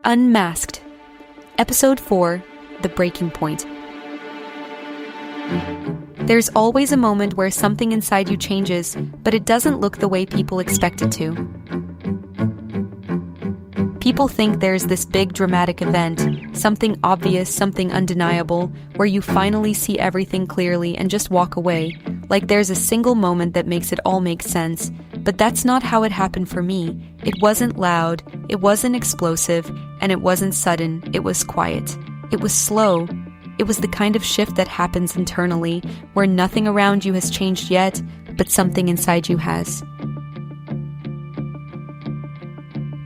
Unmasked, Episode 4, The Breaking Point. There's always a moment where something inside you changes, but it doesn't look the way people expect it to. People think there's this big dramatic event, something obvious, something undeniable, where you finally see everything clearly and just walk away, like there's a single moment that makes it all make sense. But that's not how it happened for me. It wasn't loud, it wasn't explosive, and it wasn't sudden, it was quiet. It was slow. It was the kind of shift that happens internally, where nothing around you has changed yet, but something inside you has.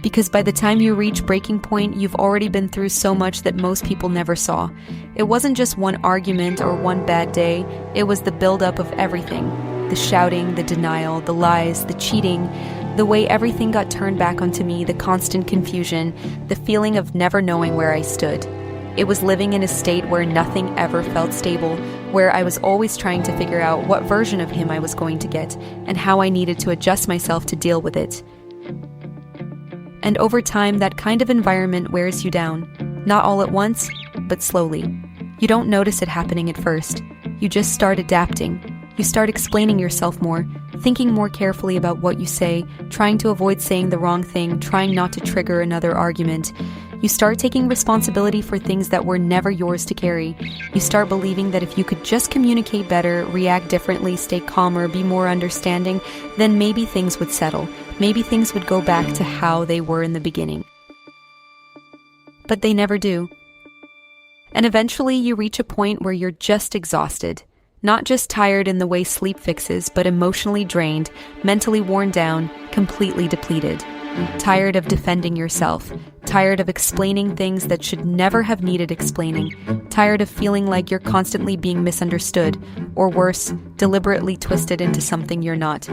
Because by the time you reach breaking point, you've already been through so much that most people never saw. It wasn't just one argument or one bad day, it was the buildup of everything. The shouting, the denial, the lies, the cheating, the way everything got turned back onto me, the constant confusion, the feeling of never knowing where I stood. It was living in a state where nothing ever felt stable, where I was always trying to figure out what version of him I was going to get, and how I needed to adjust myself to deal with it. And over time, that kind of environment wears you down. Not all at once, but slowly. You don't notice it happening at first. You just start adapting. You start explaining yourself more, thinking more carefully about what you say, trying to avoid saying the wrong thing, trying not to trigger another argument. You start taking responsibility for things that were never yours to carry. You start believing that if you could just communicate better, react differently, stay calmer, be more understanding, then maybe things would settle. Maybe things would go back to how they were in the beginning. But they never do. And eventually you reach a point where you're just exhausted. Not just tired in the way sleep fixes, but emotionally drained, mentally worn down, completely depleted. Tired of defending yourself. Tired of explaining things that should never have needed explaining. Tired of feeling like you're constantly being misunderstood, or worse, deliberately twisted into something you're not.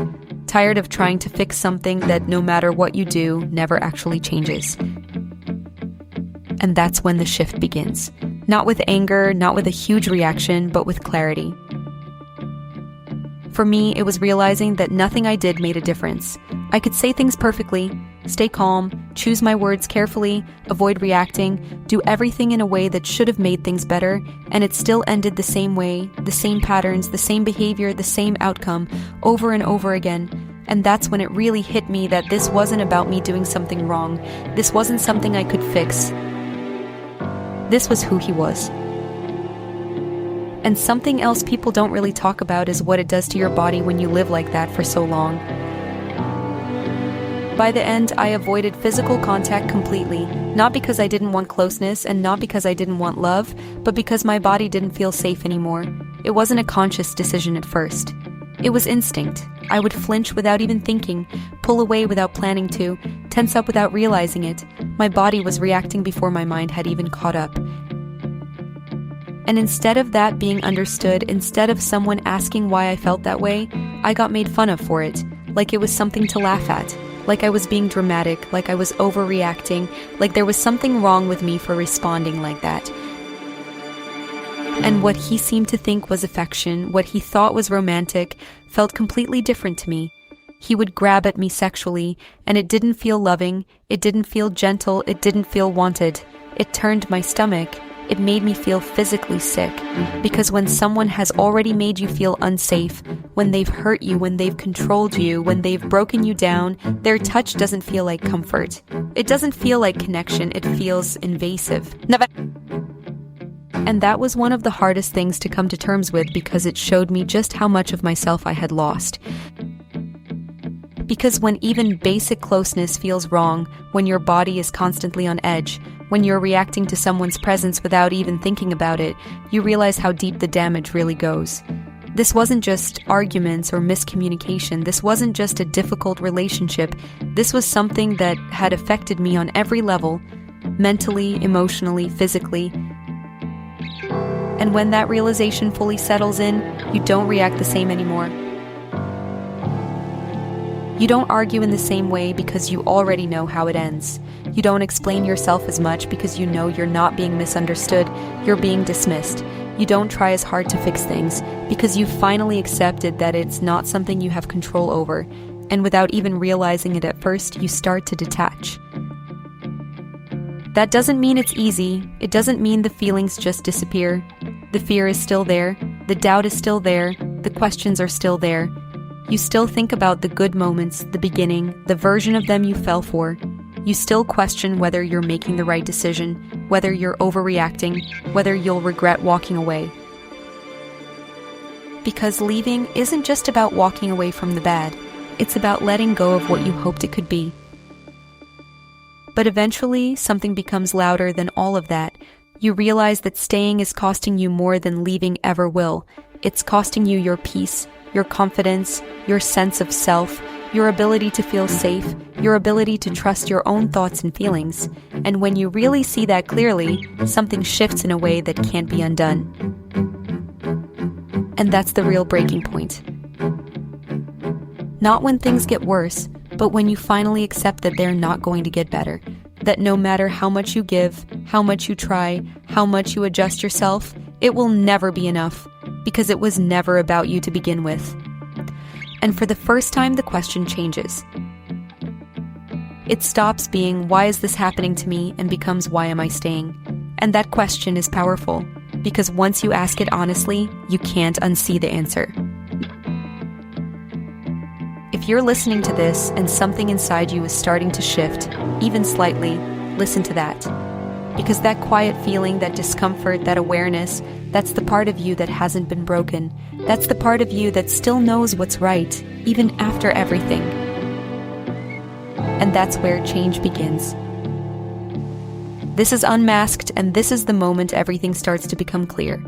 Tired of trying to fix something that, no matter what you do, never actually changes. And that's when the shift begins. Not with anger, not with a huge reaction, but with clarity. For me, it was realizing that nothing I did made a difference. I could say things perfectly, stay calm, choose my words carefully, avoid reacting, do everything in a way that should have made things better, and it still ended the same way, the same patterns, the same behavior, the same outcome, over and over again. And that's when it really hit me that this wasn't about me doing something wrong. This wasn't something I could fix. This was who he was. And something else people don't really talk about is what it does to your body when you live like that for so long. By the end, I avoided physical contact completely, not because I didn't want closeness and not because I didn't want love, but because my body didn't feel safe anymore. It wasn't a conscious decision at first. It was instinct. I would flinch without even thinking, pull away without planning to, tense up without realizing it. My body was reacting before my mind had even caught up. And instead of that being understood, instead of someone asking why I felt that way, I got made fun of for it, like it was something to laugh at, like I was being dramatic, like I was overreacting, like there was something wrong with me for responding like that. And what he seemed to think was affection, what he thought was romantic, felt completely different to me. He would grab at me sexually, and it didn't feel loving, it didn't feel gentle, it didn't feel wanted. It turned my stomach. It made me feel physically sick, because when someone has already made you feel unsafe, when they've hurt you, when they've controlled you, when they've broken you down, their touch doesn't feel like comfort. It doesn't feel like connection, it feels invasive. And that was one of the hardest things to come to terms with because it showed me just how much of myself I had lost. Because when even basic closeness feels wrong, when your body is constantly on edge, when you're reacting to someone's presence without even thinking about it, you realize how deep the damage really goes. This wasn't just arguments or miscommunication. This wasn't just a difficult relationship. This was something that had affected me on every level, mentally, emotionally, physically. And when that realization fully settles in, you don't react the same anymore. You don't argue in the same way because you already know how it ends. You don't explain yourself as much because you know you're not being misunderstood, you're being dismissed. You don't try as hard to fix things because you've finally accepted that it's not something you have control over, and without even realizing it at first, you start to detach. That doesn't mean it's easy. It doesn't mean the feelings just disappear. The fear is still there. The doubt is still there. The questions are still there. You still think about the good moments, the beginning, the version of them you fell for. You still question whether you're making the right decision, whether you're overreacting, whether you'll regret walking away. Because leaving isn't just about walking away from the bad. It's about letting go of what you hoped it could be. But eventually, something becomes louder than all of that. You realize that staying is costing you more than leaving ever will. It's costing you your peace, your confidence, your sense of self, your ability to feel safe, your ability to trust your own thoughts and feelings. And when you really see that clearly, something shifts in a way that can't be undone. And that's the real breaking point. Not when things get worse, but when you finally accept that they're not going to get better. That no matter how much you give, how much you try, how much you adjust yourself, it will never be enough, because it was never about you to begin with. And for the first time, the question changes. It stops being, why is this happening to me, and becomes, why am I staying? And that question is powerful, because once you ask it honestly, you can't unsee the answer. If you're listening to this and something inside you is starting to shift, even slightly, listen to that. Because that quiet feeling, that discomfort, that awareness, that's the part of you that hasn't been broken. That's the part of you that still knows what's right, even after everything. And that's where change begins. This is Unmasked, and this is the moment everything starts to become clear.